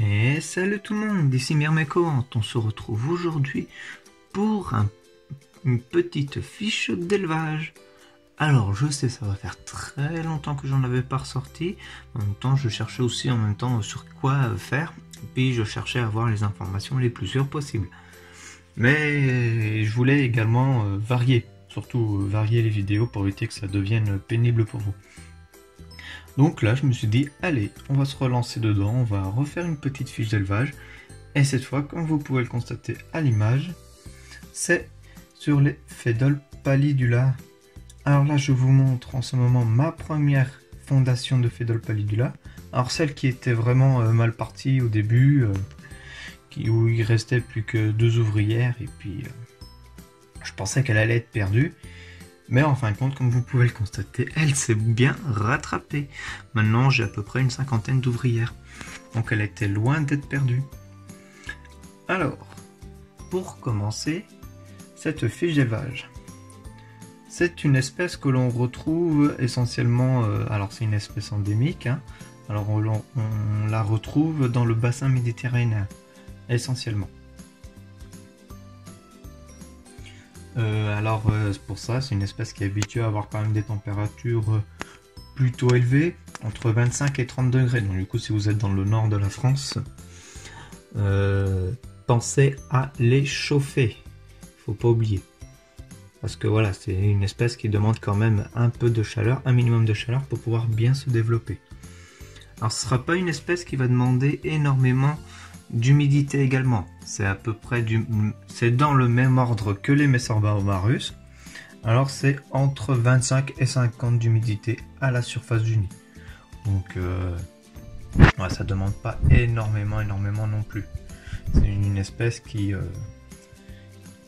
Et salut tout le monde, ici Myrmecoant. On se retrouve aujourd'hui pour une petite fiche d'élevage. Alors je sais, ça va faire très longtemps que j'en avais pas ressorti. En même temps, je cherchais aussi sur quoi faire. Et puis je cherchais à avoir les informations les plus sûres possibles. Mais je voulais également varier, surtout varier les vidéos pour éviter que ça devienne pénible pour vous. Donc là, je me suis dit, allez, on va se relancer dedans, on va refaire une petite fiche d'élevage. Et cette fois, comme vous pouvez le constater à l'image, c'est sur les Phédol pallidula. Alors là, je vous montre en ce moment ma première fondation de Phédol pallidula. Alors celle qui était vraiment mal partie au début, où il restait plus que 2 ouvrières, et puis je pensais qu'elle allait être perdue. Mais en fin de compte, comme vous pouvez le constater, elle s'est bien rattrapée. Maintenant, j'ai à peu près une 50aine d'ouvrières. Donc elle était loin d'être perdue. Alors, pour commencer, cette fiche d'élevage. C'est une espèce que l'on retrouve essentiellement... alors c'est une espèce endémique. Alors on la retrouve dans le bassin méditerranéen, essentiellement. Pour ça, c'est une espèce qui est habituée à avoir quand même des températures plutôt élevées, entre 25 et 30 degrés. Donc du coup, si vous êtes dans le nord de la France, pensez à les chauffer. Faut pas oublier. Parce que voilà, c'est une espèce qui demande quand même un peu de chaleur, un minimum de chaleur pour pouvoir bien se développer. Alors ce sera pas une espèce qui va demander énormément d'humidité également. C'est à peu près c'est dans le même ordre que les Messorbarbarus. Alors c'est entre 25 et 50 d'humidité à la surface du nid. Donc ouais, ça demande pas énormément non plus. C'est une espèce qui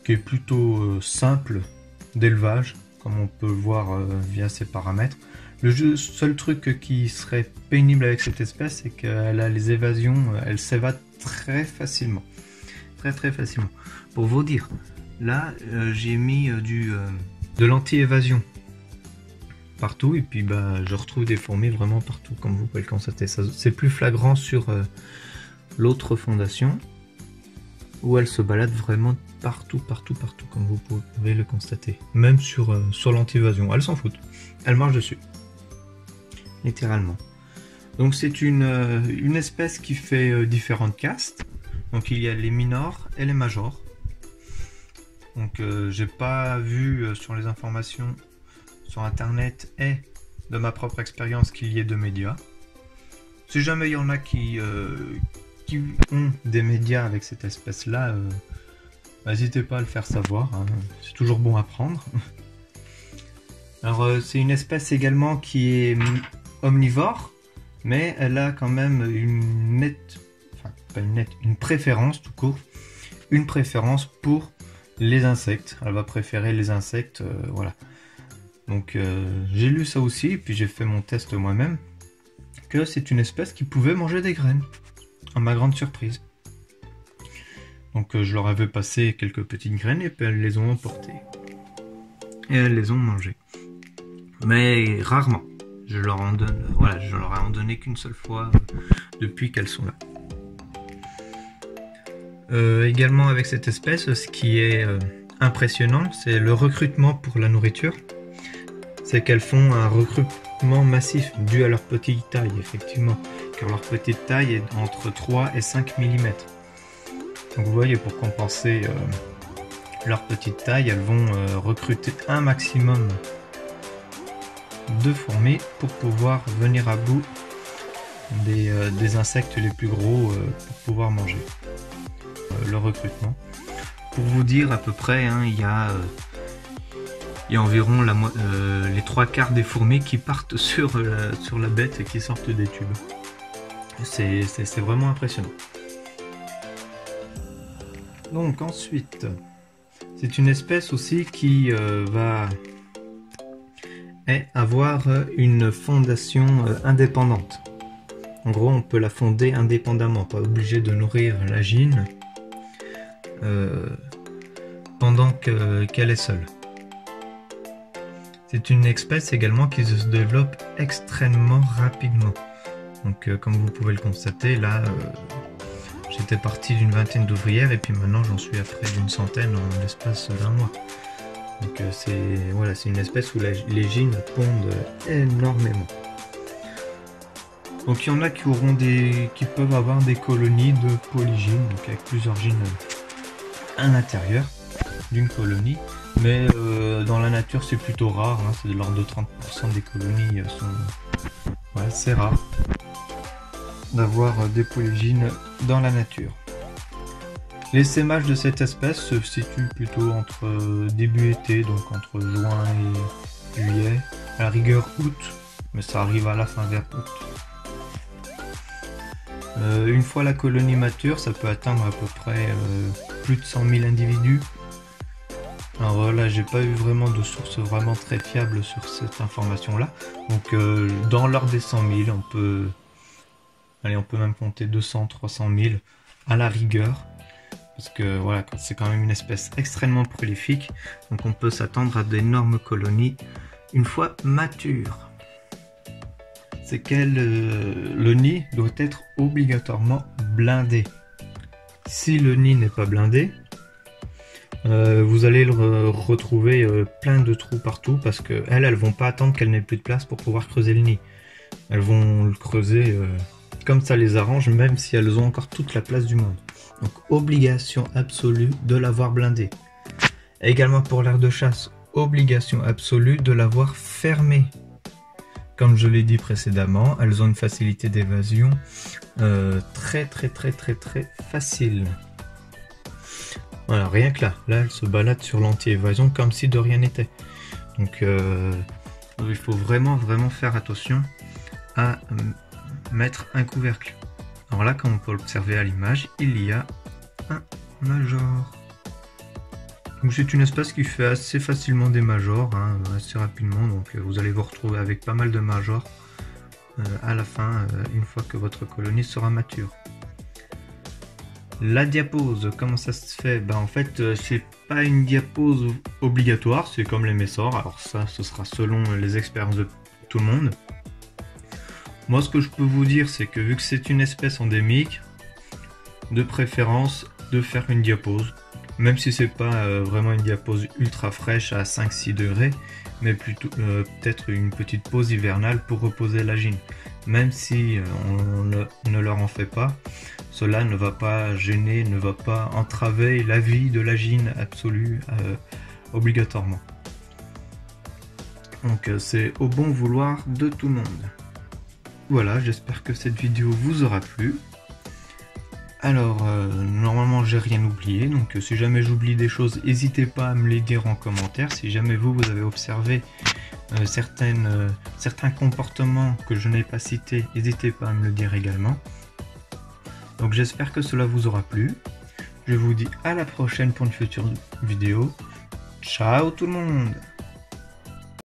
est plutôt simple d'élevage, comme on peut le voir via ses paramètres. Le seul truc qui serait pénible avec cette espèce, c'est qu'elle a les évasions, elle s'évade très facilement. Très facilement. Pour vous dire, là j'ai mis de l'anti-évasion partout, et puis je retrouve des fourmis vraiment partout, comme vous pouvez le constater. C'est plus flagrant sur l'autre fondation, où elle se balade vraiment partout, comme vous pouvez le constater. Même sur l'anti-évasion, elle s'en fout. Elle marche dessus. Littéralement. Donc c'est une espèce qui fait différentes castes. Donc il y a les minors et les majors. Donc j'ai pas vu sur les informations sur internet et de ma propre expérience qu'il y ait de médias. Si jamais il y en a qui ont des médias avec cette espèce là, n'hésitez pas à le faire savoir, c'est toujours bon à prendre. Alors c'est une espèce également qui est omnivore, mais elle a quand même une préférence tout court, une préférence pour les insectes. Elle va préférer les insectes, voilà. Donc j'ai lu ça aussi, et puis j'ai fait mon test moi-même, que c'est une espèce qui pouvait manger des graines, à ma grande surprise. Donc je leur avais passé quelques petites graines, et puis elles les ont emportées. Et elles les ont mangées. Mais rarement. Je leur en ai en donné qu'une seule fois depuis qu'elles sont là. Également avec cette espèce, ce qui est impressionnant, c'est le recrutement pour la nourriture. C'est qu'elles font un recrutement massif dû à leur petite taille, effectivement. Car leur petite taille est entre 3 et 5 mm. Donc vous voyez, pour compenser leur petite taille, elles vont recruter un maximum de fourmis pour pouvoir venir à bout des insectes les plus gros pour pouvoir manger. Le recrutement. Pour vous dire à peu près, il y a environ les 3/4 des fourmis qui partent sur la bête et qui sortent des tubes. C'est vraiment impressionnant. Donc ensuite, c'est une espèce aussi qui va avoir une fondation indépendante. En gros, on peut la fonder indépendamment, pas obligé de nourrir la gyne pendant qu'elle est seule. C'est une espèce également qui se développe extrêmement rapidement. Donc comme vous pouvez le constater, là, J'étais parti d'une vingtaine d'ouvrières et puis maintenant j'en suis à près d'une centaine en l'espace d'un mois. Donc c'est une espèce où les gines pondent énormément. Donc il y en a qui peuvent avoir des colonies de polygines, donc avec plusieurs gines à l'intérieur d'une colonie. Mais dans la nature c'est plutôt rare, hein, c'est de l'ordre de 30% des colonies c'est rare d'avoir des polygines dans la nature. L'essaimage de cette espèce se situe plutôt entre début été, donc entre juin et juillet, à la rigueur août, mais ça arrive à la fin vers août. Une fois la colonie mature, ça peut atteindre à peu près plus de 100 000 individus. Alors là, j'ai pas eu vraiment de source vraiment très fiable sur cette information-là. Donc dans l'ordre des 100 000, on peut même compter 200, 300 000 à la rigueur. Parce que voilà, c'est quand même une espèce extrêmement prolifique, donc on peut s'attendre à d'énormes colonies une fois matures. C'est que le nid doit être obligatoirement blindé. Si le nid n'est pas blindé, vous allez le retrouver plein de trous partout, parce que elles vont pas attendre qu'elle n'ait plus de place pour pouvoir creuser le nid. Elles vont le creuser comme ça les arrange, même si elles ont encore toute la place du monde. Donc obligation absolue de l'avoir blindé. Également pour l'aire de chasse, obligation absolue de l'avoir fermé. Comme je l'ai dit précédemment, elles ont une facilité d'évasion très facile. Voilà, rien que là, elles se baladent sur l'anti-évasion comme si de rien n'était. Donc il faut vraiment faire attention à mettre un couvercle. Alors là, comme on peut l'observer à l'image, il y a un major. Donc c'est une espèce qui fait assez facilement des majors, hein, assez rapidement. Donc vous allez vous retrouver avec pas mal de majors à la fin, une fois que votre colonie sera mature. La diapose, comment ça se fait? En fait, c'est pas une diapose obligatoire, c'est comme les messors. Alors ça, ce sera selon les expériences de tout le monde. Moi, ce que je peux vous dire, c'est que vu que c'est une espèce endémique, de préférence de faire une diapose, même si c'est pas vraiment une diapose ultra fraîche à 5-6 degrés, mais plutôt peut-être une petite pause hivernale pour reposer la gine. Même si on ne leur en fait pas, cela ne va pas gêner, ne va pas entraver la vie de la gine absolue obligatoirement. Donc c'est au bon vouloir de tout le monde. Voilà, j'espère que cette vidéo vous aura plu. Alors, normalement j'ai rien oublié, donc si jamais j'oublie des choses, n'hésitez pas à me les dire en commentaire. Si jamais vous avez observé certains comportements que je n'ai pas cités, n'hésitez pas à me le dire également. Donc j'espère que cela vous aura plu. Je vous dis à la prochaine pour une future vidéo. Ciao tout le monde!